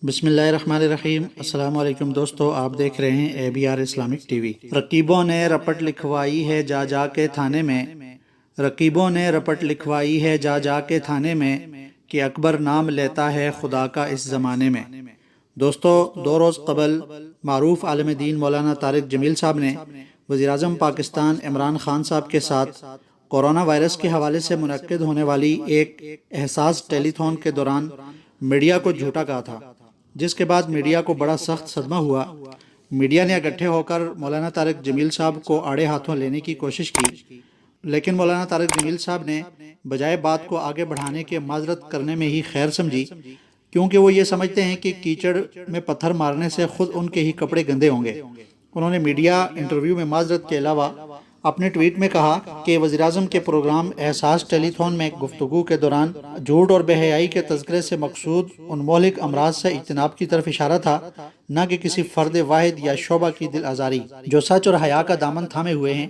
بسم اللہ الرحمن الرحیم۔ السلام علیکم دوستو، آپ دیکھ رہے ہیں ABR اسلامک ٹی وی۔ رقیبوں نے رپٹ لکھوائی ہے جا جا کے تھانے میں، رقیبوں نے رپٹ لکھوائی ہے جا جا کے تھانے میں، کہ اکبر نام لیتا ہے خدا کا اس زمانے میں۔ دوستو، 2 روز قبل معروف عالم دین مولانا طارق جمیل صاحب نے وزیراعظم پاکستان عمران خان صاحب کے ساتھ کورونا وائرس کے حوالے سے منعقد ہونے والی ایک احساس ٹیلی تھون کے دوران میڈیا کو جھوٹا کہا تھا، جس کے بعد میڈیا کو بڑا سخت صدمہ ہوا۔ میڈیا نے اکٹھے ہو کر مولانا طارق جمیل صاحب کو آڑے ہاتھوں لینے کی کوشش کی، لیکن مولانا طارق جمیل صاحب نے بجائے بات کو آگے بڑھانے کے معذرت کرنے میں ہی خیر سمجھی، کیونکہ وہ یہ سمجھتے ہیں کہ کیچڑ میں پتھر مارنے سے خود ان کے ہی کپڑے گندے ہوں گے۔ انہوں نے میڈیا انٹرویو میں معذرت کے علاوہ اپنے ٹویٹ میں کہا کہ وزیراعظم کے پروگرام احساس ٹیلی تھون میں گفتگو کے دوران جھوٹ اور بے حیائی کے تذکرے سے مقصود ان مہلک امراض سے اجتناب کی طرف اشارہ تھا، نہ کہ کسی فرد واحد یا شعبہ کی دل آزاری۔ جو سچ اور حیا کا دامن تھامے ہوئے ہیں،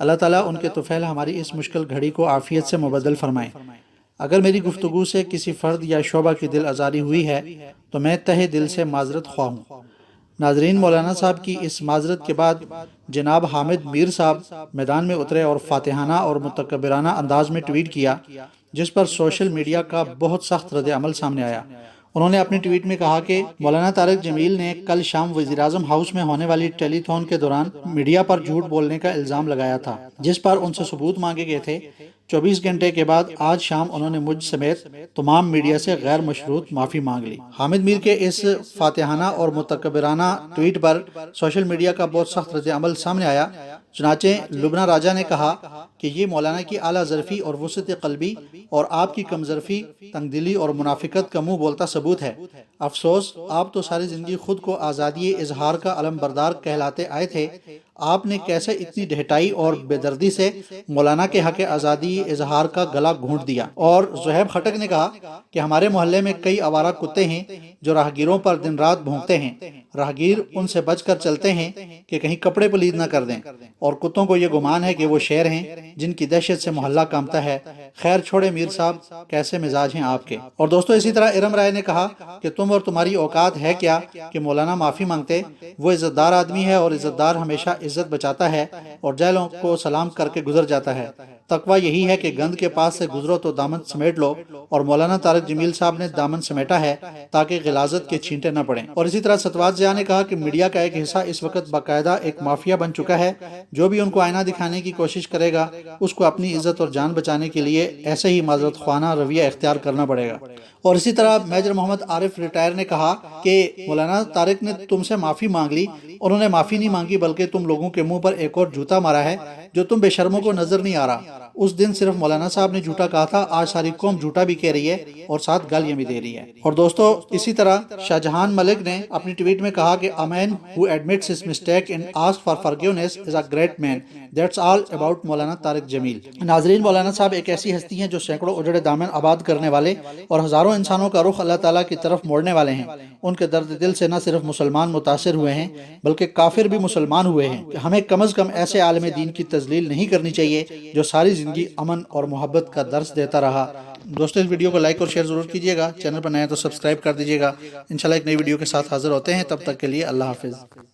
اللہ تعالیٰ ان کے طفیل ہماری اس مشکل گھڑی کو عافیت سے مبدل فرمائے۔ اگر میری گفتگو سے کسی فرد یا شعبہ کی دل آزاری ہوئی ہے تو میں تہہ دل سے معذرت خواہ ہوں۔ ناظرین، مولانا صاحب کی اس معذرت کے بعد جناب حامد میر صاحب میدان میں اترے اور فاتحانہ اور متکبرانہ انداز میں ٹویٹ کیا، جس پر سوشل میڈیا کا بہت سخت رد عمل سامنے آیا۔ انہوں نے اپنے ٹویٹ میں کہا کہ مولانا طارق جمیل نے کل شام وزیراعظم ہاؤس میں ہونے والی ٹیلی تھون کے دوران میڈیا پر جھوٹ بولنے کا الزام لگایا تھا، جس پر ان سے ثبوت مانگے گئے تھے۔ 24 گھنٹے کے بعد آج شام انہوں نے مجھ سمیت تمام میڈیا سے غیر مشروط معافی مانگ لی۔ حامد میر کے اس فاتحانہ اور متکبرانہ ٹویٹ پر سوشل میڈیا کا بہت سخت رد عمل سامنے آیا۔ چنانچہ لبنہ راجہ نے کہا کہ یہ مولانا کی اعلیٰ ظرفی اور وسعت قلبی اور آپ کی کم ظرفی، تنگ دلی اور منافقت کا منہ بولتا ثبوت ہے۔ افسوس، آپ تو ساری زندگی خود کو آزادی اظہار کا علم بردار کہلاتے آئے تھے، آپ نے کیسے اتنی ڈھٹائی اور بے دردی سے مولانا کے حق آزادی اظہار کا گلا گھونٹ دیا۔ اور زہیب خٹک نے کہا کہ ہمارے محلے میں کئی آوارہ کتے ہیں جو راہگیروں پر دن رات بھونکتے ہیں، راہگیر ان سے بچ کر چلتے ہیں کہ کہیں کپڑے پلید نہ کر دیں، اور کتوں کو یہ گمان ہے کہ وہ شیر ہیں جن کی دہشت سے محلہ کانپتا ہے۔ خیر چھوڑے میر صاحب، کیسے مزاج ہیں آپ کے۔ اور دوستو، اسی طرح ارم رائے نے کہا کہ تم اور تمہاری اوقات ہے کیا کہ مولانا معافی مانگتے؟ وہ عزت دار آدمی ہے اور عزت دار ہمیشہ عزت بچاتا ہے اور جہلوں کو سلام کر کے گزر جاتا ہے۔ تقویٰ یہی ہے کہ گند کے پاس سے گزرو تو دامن سمیٹ لو، اور مولانا طارق جمیل صاحب نے دامن سمیٹا ہے تاکہ غلاظت کے چھینٹے نہ پڑیں۔ اور اسی طرح ستوات ضیاء نے کہا کہ میڈیا کا ایک حصہ اس وقت باقاعدہ ایک مافیا بن چکا ہے، جو بھی ان کو آئینہ دکھانے کی کوشش کرے گا اس کو اپنی عزت اور جان بچانے کے لیے ایسے ہی معذرت خواہانہ رویہ اختیار کرنا پڑے گا۔ اور اسی طرح میجر محمد عارف ریٹائر نے کہا کہ مولانا طارق نے تم سے معافی مانگ لی، انہوں نے معافی نہیں مانگی بلکہ تم لوگوں کے منہ پر ایک اور جوتا مارا ہے جو تم بے شرموں کو نظر نہیں آ رہا۔ اس دن صرف مولانا صاحب نے جھوٹا کہا تھا، آج ساری قوم جھوٹا بھی کہہ رہی ہے اور ساتھ گالیاں بھی دے رہی ہے۔ اور دوستو، اسی طرح شاہجہان ملک نے اپنی ٹویٹ میں کہا کہ a man who admits his mistake and asks for forgiveness is a great man. That's all about مولانا طارق جمیل۔ ناظرین، مولانا صاحب ایک ایسی ہستی ہیں جو سینکڑوں اجڑے دامن آباد کرنے والے اور ہزاروں انسانوں کا رخ اللہ تعالیٰ کی طرف موڑنے والے ہیں۔ ان کے درد دل سے نہ صرف مسلمان متاثر ہوئے ہیں بلکہ کافر بھی مسلمان ہوئے ہیں۔ ہمیں کم از کم ایسے عالم دین کی تذلیل نہیں کرنی چاہیے جو ساری زندگی امن اور محبت کا درس دیتا رہا۔ دوستو، اس ویڈیو کو لائک اور شیئر ضرور کیجیے گا، چینل پر نئے ہیں تو سبسکرائب کر دیجیے گا۔ انشاءاللہ ایک نئی ویڈیو کے ساتھ حاضر ہوتے ہیں، تب تک کے لیے اللہ حافظ۔